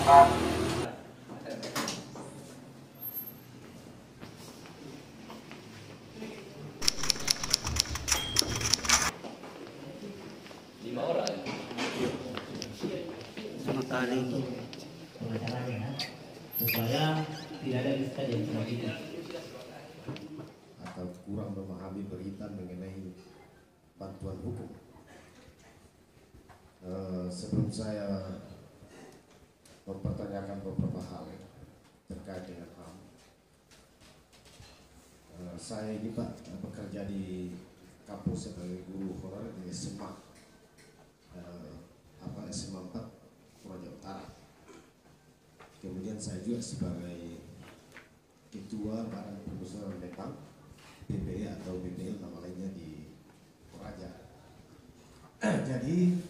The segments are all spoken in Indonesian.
Lima orang. Sama kali pengacaranya supaya tidak ada istilah yang seperti itu atau kurang memahami berita mengenai bantuan hukum. Sebelum saya mempertanyakan beberapa hal terkait dengan HAM, saya ini Pak bekerja di kampus sebagai guru honorer di SMA SMA 4 Toraja Utara. Kemudian saya juga sebagai ketua Badan Permusuhan Nepal BPE atau BPL nama lainnya di Toraja. Jadi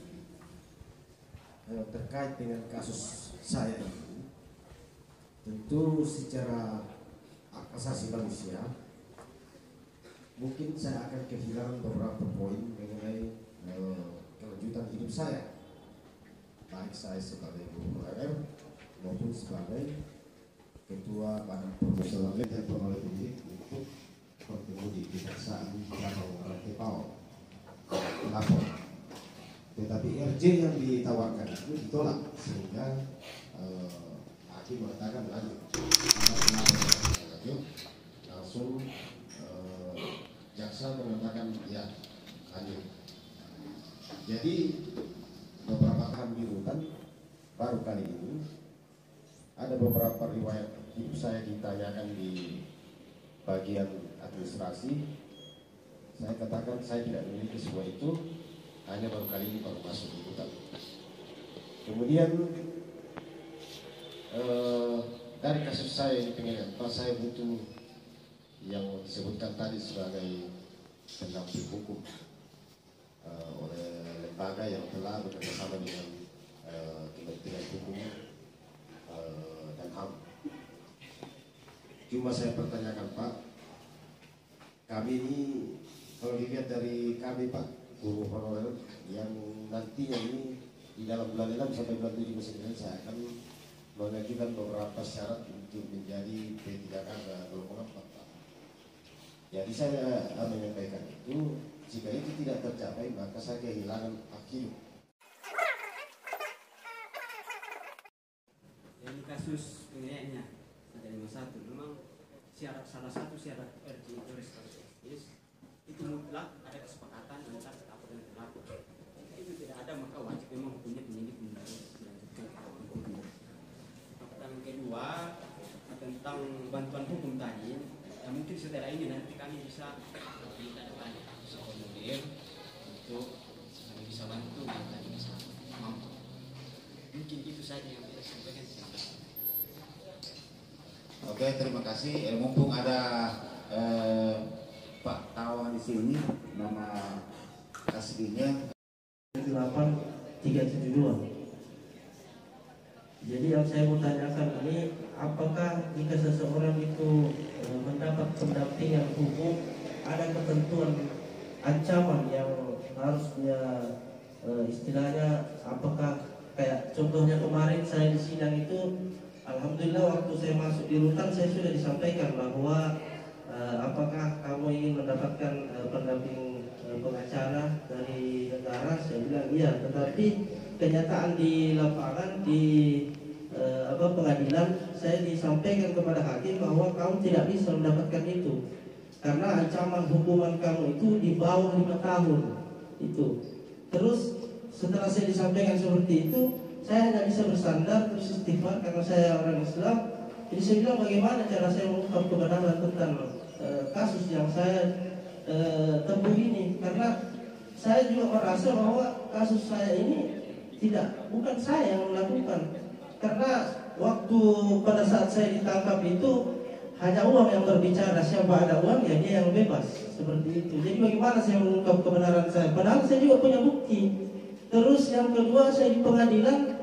terkait dengan kasus saya ini, tentu secara hak asasi manusia mungkin saya akan kehilangan beberapa poin mengenai kelanjutan hidup saya, baik saya sebagai guru honorer maupun sebagai ketua Badan Permusuhan dan pengolahan pendidik untuk bertemu di Kejaksaan Danau Rantepao lapor. Tetapi RJ yang ditawarkan itu ditolak sehingga hakim mengatakan lanjut. Langsung jaksa mengatakan ya lanjut. Jadi beberapa kali di rutan baru kali ini ada beberapa riwayat hidup saya ditanyakan di bagian administrasi. Saya katakan saya tidak memiliki semua itu, hanya baru kali ini baru masuk di rutan. Kemudian dari kasus saya ini pengen apa, saya butuh yang disebutkan tadi sebagai pendamping hukum oleh lembaga yang telah bekerjasama dengan Kementerian Hukum dan HAM. Cuma saya pertanyakan Pak, kami ini kalau dilihat dari kami Pak guru honorer yang nantinya ini di dalam bulan 6 sampai bulan 7 musim ini saya akan mengajukan beberapa syarat untuk menjadi P3K golongan 4 Pak. Jadi saya menyampaikan itu, jika itu tidak tercapai maka saya kehilangan hak hidup. Jadi kasus pengennya ada 51 memang syarat, salah satu syarat RJ itu restoratif justice itu mutlak ada kesepakatan antara terlapor dan terlapor. Itu tidak ada maka wajib memang hukumnya penyidik melanjutkan hukumnya. Yang kedua tentang bantuan hukum tadi, ya mungkin setelah ini nanti kami bisa minta banyak formulir untuk kami bisa bantu dan kami bisa mampu. Mungkin itu saja yang bisa sampaikan. Oke, terima kasih. Mumpung ada Pak Tawan di sini, nama aslinya 8372. Jadi yang saya mau tanyakan ini, apakah jika seseorang itu mendapat pendampingan hukum, ada ketentuan ancaman yang harus dia istilahnya, apakah kayak contohnya kemarin saya di sidang itu, alhamdulillah waktu saya masuk di rutan saya sudah disampaikan bahwa apakah kamu ingin mendapatkan pendamping pengacara dari negara? Saya bilang iya, tetapi kenyataan di lapangan di pengadilan saya disampaikan kepada hakim bahwa kamu tidak bisa mendapatkan itu karena ancaman hukuman kamu itu di bawah 5 tahun itu. Terus setelah saya disampaikan seperti itu, saya tidak bisa bersandar terus istighfar karena saya orang Islam. Jadi saya bilang bagaimana cara saya mengungkap kebenaran tentang kasus yang saya tempuh ini, karena saya juga merasa bahwa kasus saya ini bukan saya yang melakukan, karena waktu pada saat saya ditangkap itu hanya uang yang berbicara, siapa ada uang ya dia yang bebas, seperti itu. Jadi bagaimana saya mengungkap kebenaran saya, padahal saya juga punya bukti. Terus yang kedua, saya di pengadilan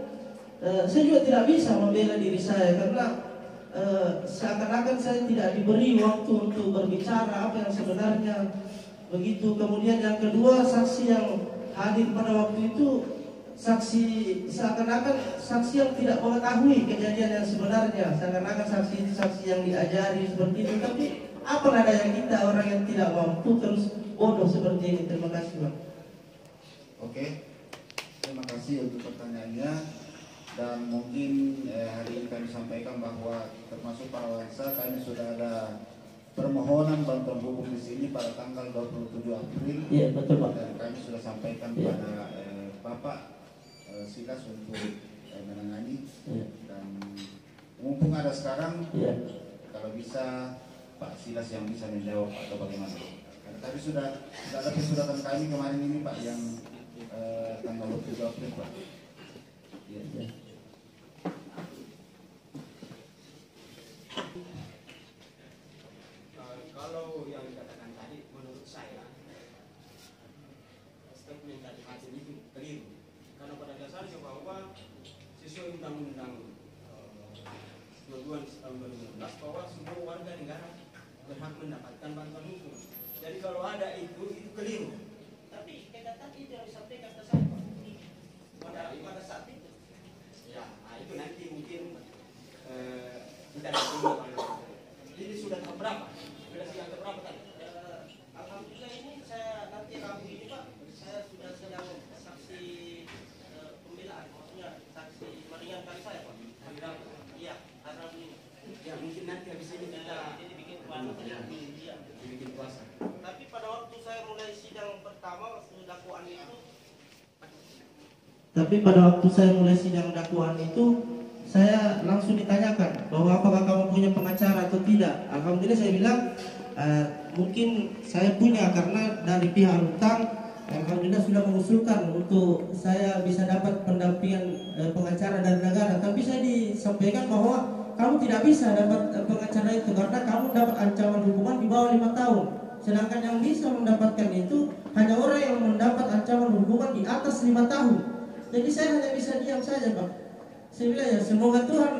saya juga tidak bisa membela diri saya karena seakan-akan saya tidak diberi waktu untuk berbicara apa yang sebenarnya begitu. Kemudian yang kedua, saksi yang hadir pada waktu itu saksi seakan-akan saksi yang tidak mengetahui kejadian yang sebenarnya, seakan-akan saksi itu saksi yang diajari seperti itu. Tapi apa daya kita orang yang tidak mampu terus bodoh seperti ini? Terima kasih, Pak. Oke, terima kasih untuk pertanyaannya. Dan mungkin hari ini kami sampaikan bahwa termasuk para wansa kami sudah ada permohonan bantuan hukum di sini pada tanggal 27 April. Iya, betul, Pak. Dan kami sudah sampaikan Iya. pada Bapak Silas untuk menangani. Iya. Dan mumpung ada sekarang, Iya. kalau bisa Pak Silas yang bisa menjawab atau bagaimana. Karena tadi sudah ada kesudatan kami kemarin ini Pak yang tanggal 27 April Pak. Iya. Iya. Kalau yang dikatakan tadi, menurut saya statement dari hakim itu keliru. Karena pada dasarnya bahwa sesuai undang-undang 22 tahun 2016 bahwa semua warga negara berhak mendapatkan bantuan hukum. Jadi kalau ada itu keliru. Tapi kenyataan itu yang disampaikan ke saya pada saat itu. Ya, nah itu nanti mungkin kita tunggu. Ini sudah berapa? Sudah siang berapa kan? Alhamdulillah ini saya nanti rabu ini Pak, saya sudah sedang saksi pembelaan, maksudnya saksi meringankan saya Pak. Hari Rabu. Iya, hari Rabu ini. Ya mungkin nanti habis ini kita Bikin puasa. Ya. Iya. bikin puasa. Tapi pada waktu saya mulai sidang pertama dakwaan itu, saya langsung ditanyakan bahwa apakah kamu punya pengacara atau tidak. Alhamdulillah saya bilang mungkin saya punya karena dari pihak hutang alhamdulillah sudah mengusulkan untuk saya bisa dapat pendampingan pengacara dari negara. Tapi saya disampaikan bahwa kamu tidak bisa dapat pengacara itu karena kamu dapat ancaman hukuman di bawah 5 tahun. Sedangkan yang bisa mendapatkan itu hanya orang yang mendapat ancaman hukuman di atas 5 tahun. Jadi saya hanya bisa diam saja Pak. Saya bilang ya semoga Tuhan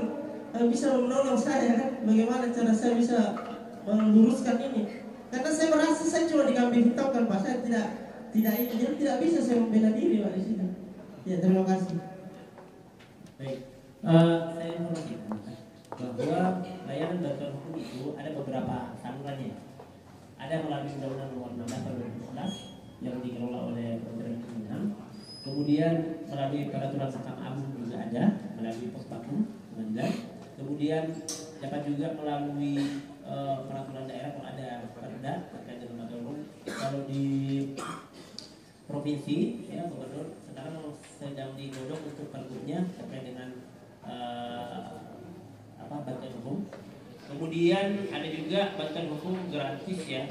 bisa menolong saya kan. Bagaimana cara saya bisa meluruskan ini? Karena saya merasa saya cuma dikambing hitamkan Pak. Saya tidak bisa saya membela diri Pak di sini. Ya terima kasih. Baik, saya mau lanjutkan bahwa layanan bantuan hukum itu ada beberapa salurannya. Ada melalui Undang-Undang Nomor 16 Tahun 2011 yang dikelola oleh Kementerian Hukum dan HAM. Kemudian melalui peraturan Mahkamah Agung juga ada, melalui Pospakum Pengadilan. Kemudian dapat juga melalui peraturan daerah kalau ada perda terkait dengan bantuan hukum. Kalau di provinsi, ya Gubernur sekarang sedang digodok untuk pergubnya terkait dengan bantuan hukum. Kemudian ada juga bantuan hukum gratis ya,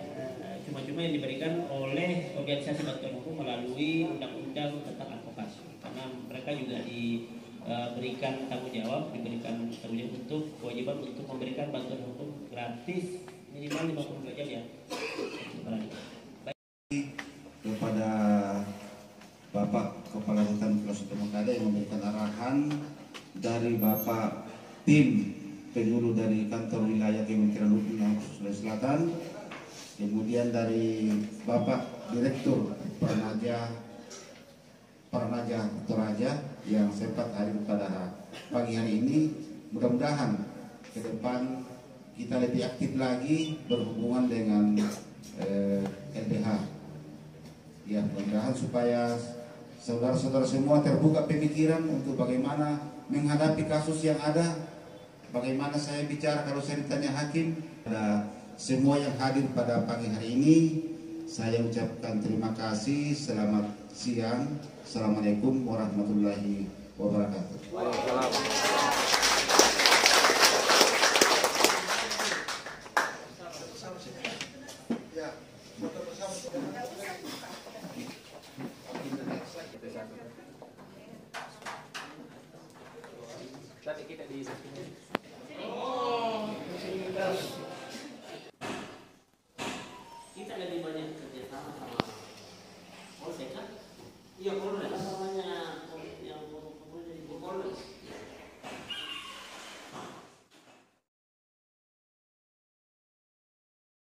cuma-cuma yang diberikan oleh organisasi bantuan hukum melalui undang-undang tentang advokasi. Karena mereka juga diberikan tanggung jawab untuk kewajiban untuk memberikan bantuan hukum gratis minimal 52 jam ya. Kepada Bapak Kepala Hutan Pulau Mekada yang memberikan arahan dari Bapak tim penyuluh dari kantor wilayah Kementerian Hukum dan Sulawesi Selatan, kemudian dari Bapak Direktur Paranaja Toraja yang sempat hadir pada pagi hari ini. Mudah-mudahan ke depan kita lebih aktif lagi berhubungan dengan LBH. Ya, mudah-mudahan supaya saudara-saudara semua terbuka pemikiran untuk bagaimana menghadapi kasus yang ada. Bagaimana saya bicara kalau saya ditanya hakim. Pada semua yang hadir pada pagi hari ini, saya ucapkan terima kasih. Selamat siang. Assalamualaikum warahmatullahi wabarakatuh. Tadi kita di Kita lebih banyak kerjasama sama Polsek kan? Iya, Polres.